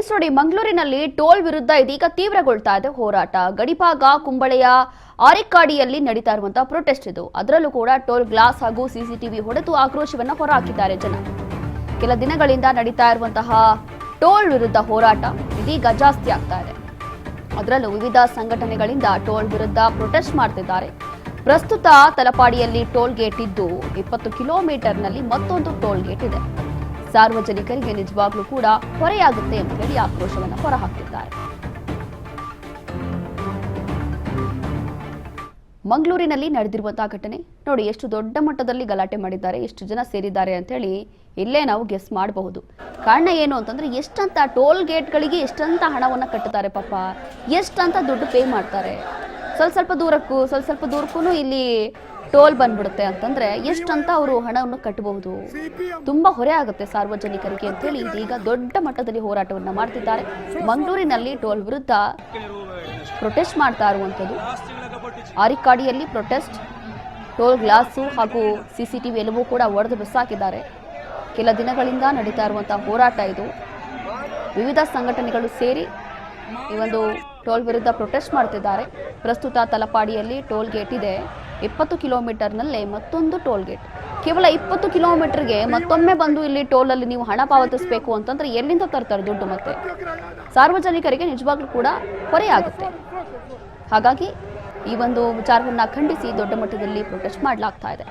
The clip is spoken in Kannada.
ಎಸ್ ನೋಡಿ, ಮಂಗಳೂರಿನಲ್ಲಿ ಟೋಲ್ ವಿರುದ್ಧ ಇದೀಗ ತೀವ್ರಗೊಳ್ತಾ ಇದೆ ಹೋರಾಟ. ಗಡಿಭಾಗ ಕುಂಬಳೆಯ ಆರಿಕ್ಕಾಡಿಯಲ್ಲಿ ನಡೀತಾ ಇರುವಂತಹ ಪ್ರೊಟೆಸ್ಟ್ ಇದು. ಅದರಲ್ಲೂ ಕೂಡ ಟೋಲ್ ಗ್ಲಾಸ್ ಹಾಗೂ ಸಿಸಿಟಿವಿ ಹೊಡೆದು ಆಕ್ರೋಶವನ್ನ ಹೊರಹಾಕಿದ್ದಾರೆ ಜನ. ಕೆಲ ದಿನಗಳಿಂದ ನಡೀತಾ ಇರುವಂತಹ ಟೋಲ್ ವಿರುದ್ಧ ಹೋರಾಟ ಇದೀಗ ಜಾಸ್ತಿ ಆಗ್ತಾ ಇದೆ. ಅದರಲ್ಲೂ ವಿವಿಧ ಸಂಘಟನೆಗಳಿಂದ ಟೋಲ್ ವಿರುದ್ಧ ಪ್ರೊಟೆಸ್ಟ್ ಮಾಡ್ತಿದ್ದಾರೆ. ಪ್ರಸ್ತುತ ತಲಪಾಡಿಯಲ್ಲಿ ಟೋಲ್ ಗೇಟ್ ಇದ್ದು 20 ಕಿಲೋಮೀಟರ್ನಲ್ಲಿ ಮತ್ತೊಂದು ಟೋಲ್ ಗೇಟ್ ಇದೆ. ಸಾರ್ವಜನಿಕರಿಗೆ ನಿಜವಾಗ್ಲೂ ಕೂಡ ಹೊರೆಯಾಗುತ್ತೆ ಅಂತ ಹೇಳಿ ಆಕ್ರೋಶವನ್ನು ಹೊರಹಾಕಿದ್ದಾರೆ. ಮಂಗಳೂರಿನಲ್ಲಿ ನಡೆದಿರುವಂತಹ ಘಟನೆ ನೋಡಿ, ಎಷ್ಟು ದೊಡ್ಡ ಮಟ್ಟದಲ್ಲಿ ಗಲಾಟೆ ಮಾಡಿದ್ದಾರೆ, ಎಷ್ಟು ಜನ ಸೇರಿದ್ದಾರೆ ಅಂತ ಹೇಳಿ ಇಲ್ಲೇ ನಾವು ಗೆಸ್ ಮಾಡಬಹುದು. ಕಾರಣ ಏನು ಅಂತಂದ್ರೆ, ಎಷ್ಟಂತ ಟೋಲ್ ಗೇಟ್ಗಳಿಗೆ ಎಷ್ಟಂತ ಹಣವನ್ನು ಕಟ್ಟುತ್ತಾರೆ ಪಾಪ, ಎಷ್ಟಂತ ದುಡ್ಡು ಪೇ ಮಾಡ್ತಾರೆ. ಸ್ವಲ್ಪ ದೂರಕ್ಕೂ ಇಲ್ಲಿ ಟೋಲ್ ಬಂದ್ಬಿಡುತ್ತೆ ಅಂತಂದ್ರೆ ಎಷ್ಟಂತ ಅವರು ಹಣವನ್ನು ಕಟ್ಟಬಹುದು. ತುಂಬಾ ಹೊರೆ ಆಗುತ್ತೆ ಸಾರ್ವಜನಿಕರಿಗೆ ಅಂತ ಹೇಳಿ ಇದೀಗ ದೊಡ್ಡ ಮಟ್ಟದಲ್ಲಿ ಹೋರಾಟವನ್ನ ಮಾಡ್ತಿದ್ದಾರೆ. ಮಂಗಳೂರಿನಲ್ಲಿ ಟೋಲ್ ವಿರುದ್ಧ ಪ್ರೊಟೆಸ್ಟ್ ಮಾಡ್ತಾ ಇರುವಂತದ್ದು. ಆರಿಕ್ಕಾಡಿಯಲ್ಲಿ ಪ್ರೊಟೆಸ್ಟ್, ಟೋಲ್ ಗ್ಲಾಸು ಹಾಗೂ ಸಿಸಿಟಿವಿ ಎಲ್ಲವೂ ಕೂಡ ಒಡೆದು ಬಿಸಾಕಿದ್ದಾರೆ. ಕೆಲ ದಿನಗಳಿಂದ ನಡೀತಾ ಇರುವಂತಹ ಹೋರಾಟ ಇದು. ವಿವಿಧ ಸಂಘಟನೆಗಳು ಸೇರಿ ಈ ಒಂದು ಟೋಲ್ ವಿರುದ್ಧ ಪ್ರೊಟೆಸ್ಟ್ ಮಾಡ್ತಿದ್ದಾರೆ. ಪ್ರಸ್ತುತ ತಲಪಾಡಿಯಲ್ಲಿ ಟೋಲ್ ಗೇಟ್ ಇದೆ. 20 ಕಿಲೋಮೀಟರ್ನಲ್ಲೇ ಮತ್ತೊಂದು ಟೋಲ್ ಗೇಟ್. ಕೇವಲ 20 ಕಿಲೋಮೀಟರ್ಗೆ ಮತ್ತೊಮ್ಮೆ ಬಂದು ಇಲ್ಲಿ ಟೋಲಲ್ಲಿ ನೀವು ಹಣ ಪಾವತಿಸಬೇಕು ಅಂತಂದ್ರೆ ಎಲ್ಲಿಂದ ತರ್ತಾರೆ ದುಡ್ಡು? ಮತ್ತೆ ಸಾರ್ವಜನಿಕರಿಗೆ ನಿಜವಾಗ್ಲೂ ಕೂಡ ಹೊರೆಯಾಗುತ್ತೆ. ಹಾಗಾಗಿ ಈ ಒಂದು ವಿಚಾರವನ್ನ ಖಂಡಿಸಿ ದೊಡ್ಡ ಮಟ್ಟದಲ್ಲಿ ಪ್ರೊಟೆಸ್ಟ್ ಮಾಡಲಾಗ್ತಾ ಇದೆ.